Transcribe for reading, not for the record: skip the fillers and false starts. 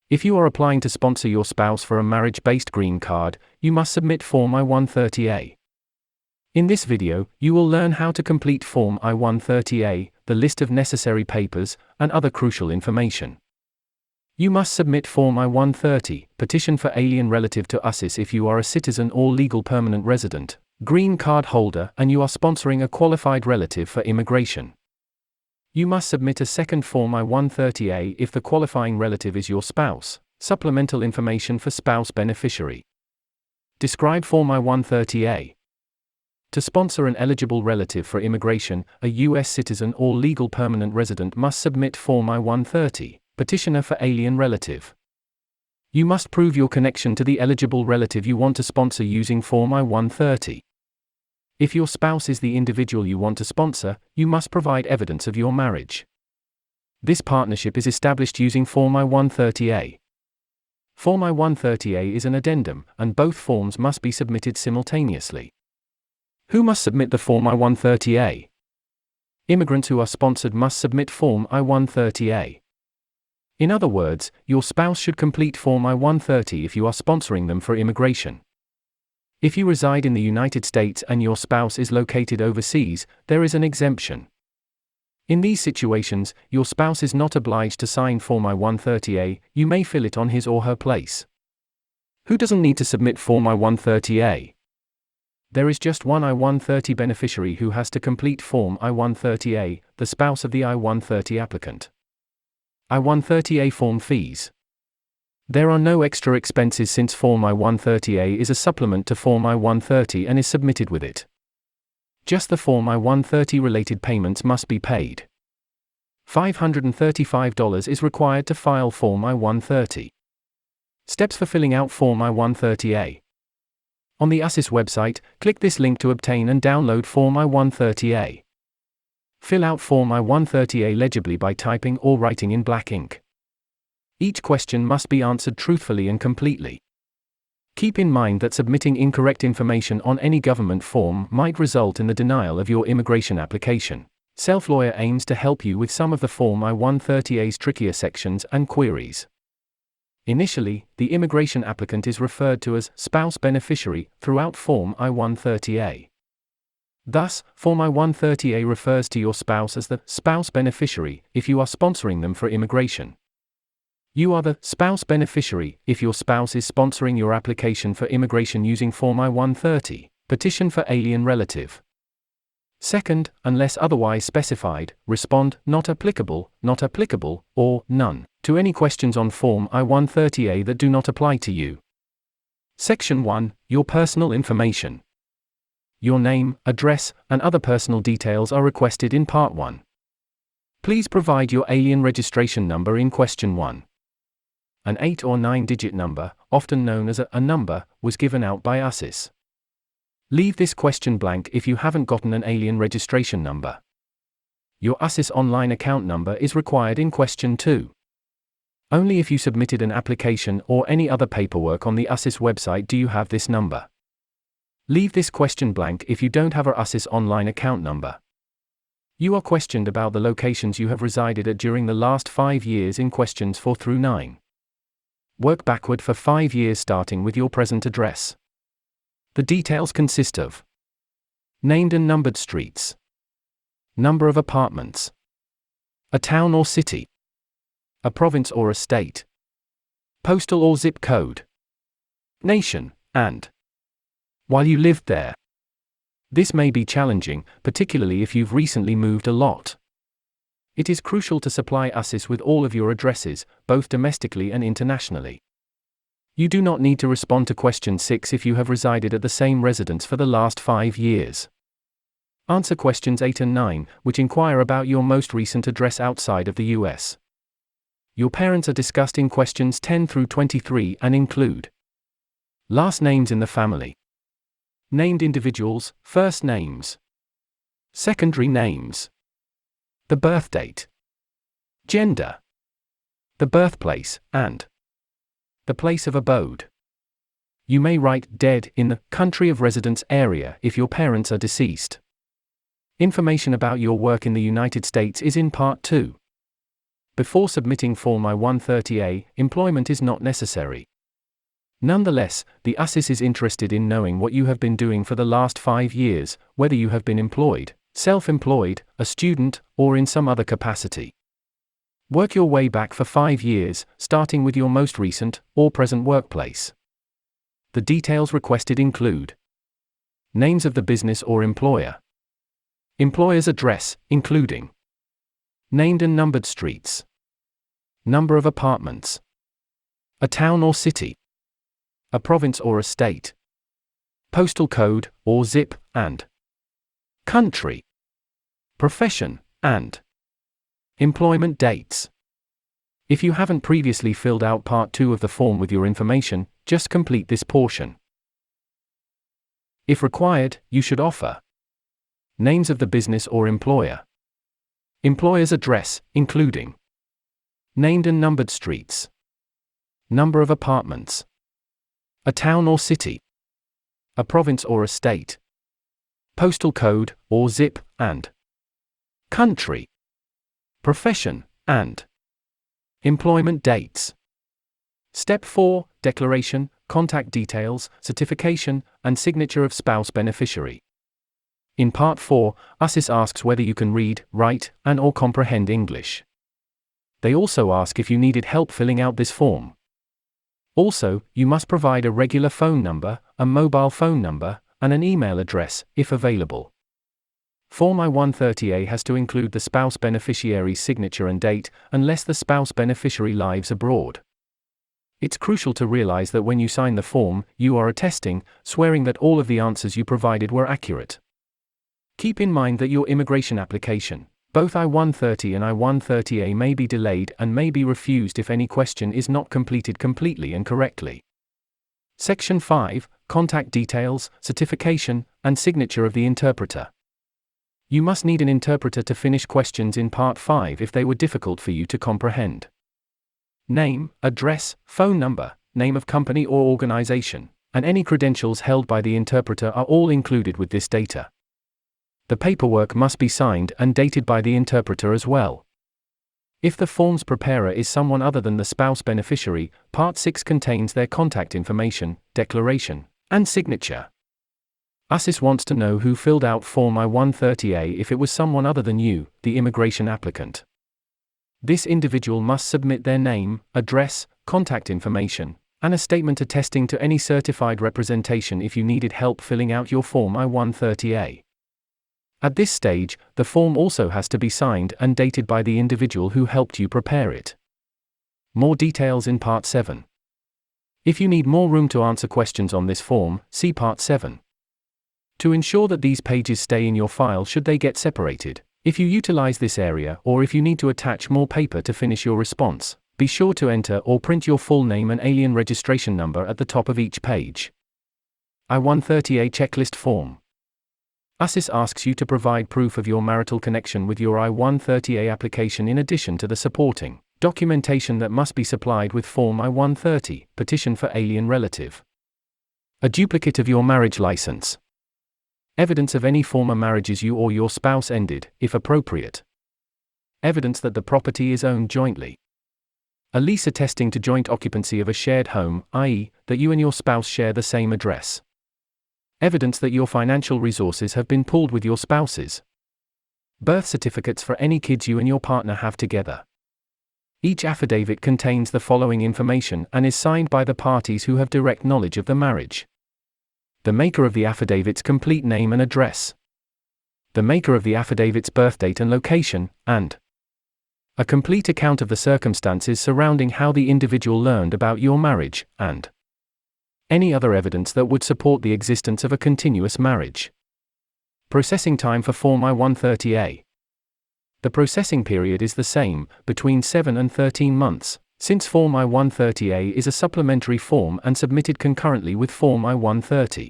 If you are applying to sponsor your spouse for a marriage-based green card, you must submit Form I-130A. In this video, you will learn how to complete Form I-130A, the list of necessary papers, and other crucial information. You must submit Form I-130, Petition for Alien Relative to uscis if you are a citizen or legal permanent resident, green card holder, and you are sponsoring a qualified relative for immigration. You must submit a second Form I-130A if the qualifying relative is your spouse, supplemental information for spouse beneficiary. Describe Form I-130A. To sponsor an eligible relative for immigration, a U.S. citizen or legal permanent resident must submit Form I-130, Petitioner for Alien Relative. You must prove your connection to the eligible relative you want to sponsor using Form I-130. If your spouse is the individual you want to sponsor, you must provide evidence of your marriage. This partnership is established using Form I-130A. Form I-130A is an addendum, and both forms must be submitted simultaneously. Who must submit the Form I-130A? Immigrants who are sponsored must submit Form I-130A. In other words, your spouse should complete Form I-130 if you are sponsoring them for immigration. If you reside in the United States and your spouse is located overseas, there is an exemption. In these situations, your spouse is not obliged to sign Form I-130A, you may fill it on his or her place. Who doesn't need to submit Form I-130A? There is just one I-130 beneficiary who has to complete Form I-130A, the spouse of the I-130 applicant. I-130A form fees. There are no extra expenses since Form I-130A is a supplement to Form I-130 and is submitted with it. Just the Form I-130 related payments must be paid. $535 is required to file Form I-130. Steps for filling out Form I-130A. On the uscis website, click this link to obtain and download Form I-130A. Fill out Form I-130A legibly by typing or writing in black ink. Each question must be answered truthfully and completely. Keep in mind that submitting incorrect information on any government form might result in the denial of your immigration application. Self-Lawyer aims to help you with some of the Form I-130A's trickier sections and queries. Initially, the immigration applicant is referred to as spouse beneficiary throughout Form I-130A. Thus, Form I-130A refers to your spouse as the spouse beneficiary if you are sponsoring them for immigration. You are the spouse beneficiary if your spouse is sponsoring your application for immigration using Form I-130, Petition for Alien Relative. Second, unless otherwise specified, respond not applicable, or none to any questions on Form I-130A that do not apply to you. Section 1. Your personal information. Your name, address, and other personal details are requested in Part 1. Please provide your alien registration number in Question 1. An 8 or 9-digit number, often known as a number, was given out by uscis. Leave this question blank if you haven't gotten an alien registration number. Your uscis online account number is required in Question 2. Only if you submitted an application or any other paperwork on the uscis website do you have this number. Leave this question blank if you don't have a uscis online account number. You are questioned about the locations you have resided at during the last 5 years in Questions 4 through 9. Work backward for 5 years starting with your present address. The details consist of named and numbered streets, number of apartments, a town or city, a province or a state, postal or zip code, nation, and while you lived there. This may be challenging, particularly if you've recently moved a lot. It is crucial to supply uscis with all of your addresses, both domestically and internationally. You do not need to respond to Question 6 if you have resided at the same residence for the last 5 years. Answer Questions 8 and 9, which inquire about your most recent address outside of the U.S. Your parents are discussed in Questions 10 through 23 and include last names in the family, named individuals, first names, secondary names, the birth date, gender, the birthplace, and the place of abode. You may write dead in the country of residence area if your parents are deceased. Information about your work in the United States is in Part 2. Before submitting Form I-130A, employment is not necessary. Nonetheless, the uscis is interested in knowing what you have been doing for the last 5 years, whether you have been employed, self-employed, a student, or in some other capacity. Work your way back for 5 years, starting with your most recent or present workplace. The details requested include names of the business or employer, employer's address, including named and numbered streets, number of apartments, a town or city, a province or a state, postal code or zip, and country, profession, and employment dates. If you haven't previously filled out Part 2 of the form with your information, just complete this portion. If required, you should offer names of the business or employer, employer's address, including named and numbered streets, number of apartments, a town or city, a province or a state, postal code or zip, and country, profession, and employment dates. Step 4, declaration, contact details, certification, and signature of spouse beneficiary. In Part 4, uscis asks whether you can read, write, and/or comprehend English. They also ask if you needed help filling out this form. Also, you must provide a regular phone number, a mobile phone number, and an email address, if available. Form I-130A has to include the spouse beneficiary's signature and date, unless the spouse beneficiary lives abroad. It's crucial to realize that when you sign the form, you are attesting, swearing that all of the answers you provided were accurate. Keep in mind that your immigration application, both I-130 and I-130A, may be delayed and may be refused if any question is not completed completely and correctly. Section 5, Contact Details, Certification, and Signature of the Interpreter. You must need an interpreter to finish questions in Part 5 if they were difficult for you to comprehend. Name, address, phone number, name of company or organization, and any credentials held by the interpreter are all included with this data. The paperwork must be signed and dated by the interpreter as well. If the form's preparer is someone other than the spouse beneficiary, Part 6 contains their contact information, declaration, and signature. Uscis wants to know who filled out Form I-130A if it was someone other than you, the immigration applicant. This individual must submit their name, address, contact information, and a statement attesting to any certified representation if you needed help filling out your Form I-130A. At this stage, the form also has to be signed and dated by the individual who helped you prepare it. More details in Part 7. If you need more room to answer questions on this form, see Part 7. To ensure that these pages stay in your file should they get separated, if you utilize this area or if you need to attach more paper to finish your response, be sure to enter or print your full name and alien registration number at the top of each page. I-130A Checklist Form. Uscis asks you to provide proof of your marital connection with your I-130A application in addition to the supporting documentation that must be supplied with Form I-130, Petition for Alien Relative. A duplicate of your marriage license. Evidence of any former marriages you or your spouse ended, if appropriate. Evidence that the property is owned jointly. A lease attesting to joint occupancy of a shared home, i.e., that you and your spouse share the same address. Evidence that your financial resources have been pooled with your spouse's. Birth certificates for any kids you and your partner have together. Each affidavit contains the following information and is signed by the parties who have direct knowledge of the marriage. The maker of the affidavit's complete name and address. The maker of the affidavit's birth date and location, and a complete account of the circumstances surrounding how the individual learned about your marriage, and any other evidence that would support the existence of a continuous marriage. Processing time for Form I-130A. The processing period is the same, between 7 and 13 months, since Form I-130A is a supplementary form and submitted concurrently with Form I-130.